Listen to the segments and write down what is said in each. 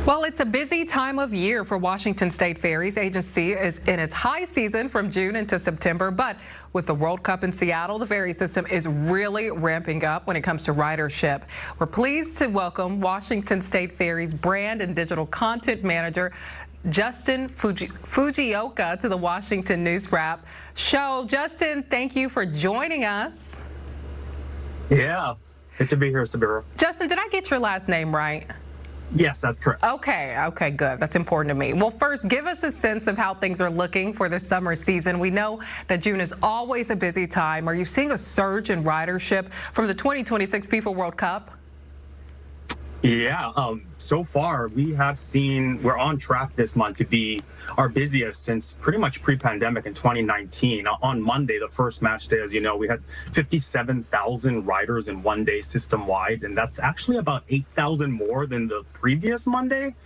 Well, it's a busy time of year for Washington State Ferries. Agency is in its high season from June into September, but with the World Cup in Seattle, the ferry system is really ramping up when it comes to ridership. We're pleased to welcome Washington State Ferries brand and digital content manager Justin Fujioka to the Washington News Wrap show. Justin, thank you for joining us. Yeah, good to be here, Sabira. Justin, did I get your last name right? Yes, that's correct. Okay, good. That's important to me. Well, first, give us a sense of how things are looking for this summer season. We know that June is always a busy time. Are you seeing a surge in ridership from the 2026 FIFA World Cup? Yeah, so far we're on track this month to be our busiest since pretty much pre-pandemic in 2019. On Monday, the first match day, as you know, we had 57,000 riders in one day system-wide, and that's actually about 8,000 more than the previous Monday.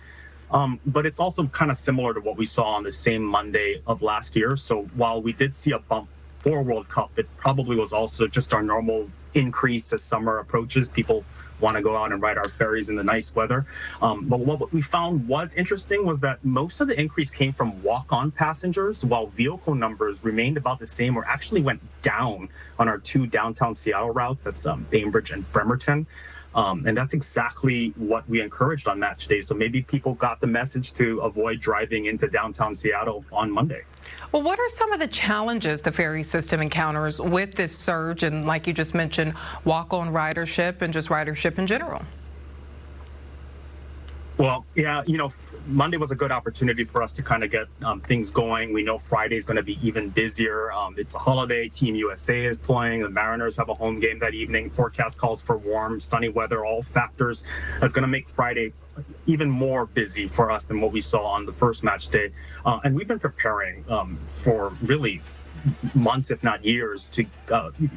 But it's also kind of similar to what we saw on the same Monday of last year. So while we did see a bump for World Cup, it probably was also just our normal increase as summer approaches. People want to go out and ride our ferries in the nice weather. But what we found was interesting was that most of the increase came from walk-on passengers, while vehicle numbers remained about the same or actually went down on our two downtown Seattle routes. That's Bainbridge and Bremerton. And that's exactly what we encouraged on match day. So maybe people got the message to avoid driving into downtown Seattle on Monday. Well, what are some of the challenges the ferry system encounters with this surge and, like you just mentioned, walk-on ridership and just ridership in general? Well, yeah, Monday was a good opportunity for us to kind of get things going. We know Friday is going to be even busier. It's a holiday. Team USA is playing. The Mariners have a home game that evening. Forecast calls for warm, sunny weather, all factors that's going to make Friday even more busy for us than what we saw on the first match day. And we've been preparing for really months, if not years,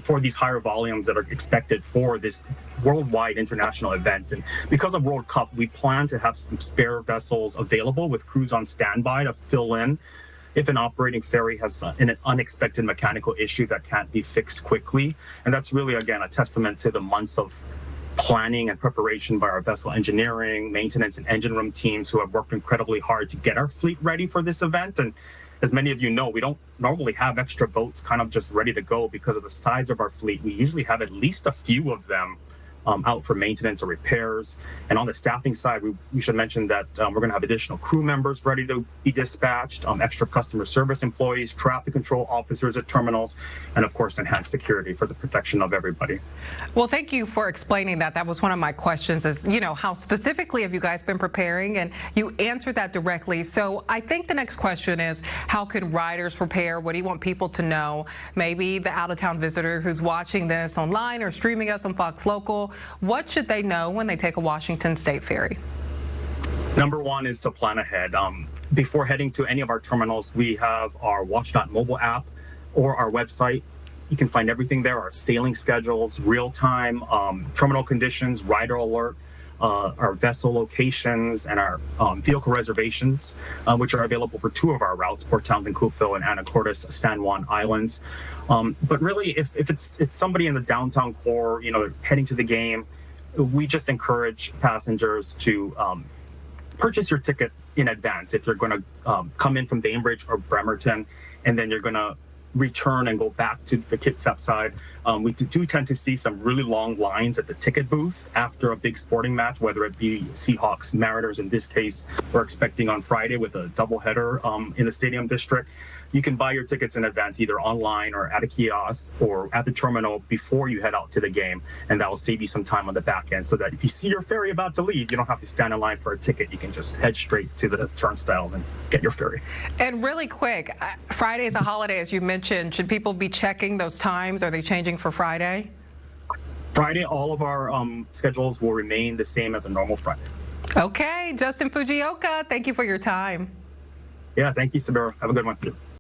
for these higher volumes that are expected for this worldwide international event. And because of World Cup, we plan to have some spare vessels available with crews on standby to fill in if an operating ferry has an unexpected mechanical issue that can't be fixed quickly. And that's really, again, a testament to the months of planning and preparation by our vessel engineering, maintenance, and engine room teams who have worked incredibly hard to get our fleet ready for this event. And as many of you know, we don't normally have extra boats kind of just ready to go because of the size of our fleet. We usually have at least a few of them out for maintenance or repairs. And on the staffing side, we should mention that we're going to have additional crew members ready to be dispatched, extra customer service employees, traffic control officers at terminals, and of course, enhanced security for the protection of everybody. Well, thank you for explaining that. That was one of my questions is, how specifically have you guys been preparing? And you answered that directly. So I think the next question is, how can riders prepare? What do you want people to know? Maybe the out-of-town visitor who's watching this online or streaming us on Fox Local, what should they know when they take a Washington State ferry? Number one is to plan ahead. Before heading to any of our terminals, we have our Watch.mobile app or our website. You can find everything there, our sailing schedules, real-time terminal conditions, rider alert, our vessel locations, and our vehicle reservations, which are available for two of our routes, Port Townsend, Coupeville, and Anacortes, San Juan Islands. But really, if it's somebody in the downtown core, heading to the game, we just encourage passengers to purchase your ticket in advance. If you're going to come in from Bainbridge or Bremerton, and then you're going to return and go back to the Kitsap side, we do tend to see some really long lines at the ticket booth after a big sporting match, whether it be Seahawks, Mariners. In this case, we're expecting on Friday with a doubleheader in the Stadium District. You can buy your tickets in advance, either online or at a kiosk or at the terminal before you head out to the game, and that will save you some time on the back end so that if you see your ferry about to leave, you don't have to stand in line for a ticket. You can just head straight to the turnstiles and get your ferry. And really quick, Friday is a holiday, as you mentioned. Should people be checking those times? Are they changing for Friday? Friday, all of our schedules will remain the same as a normal Friday. Okay, Justin Fujioka, thank you for your time. Yeah, thank you, Sabira. Have a good one.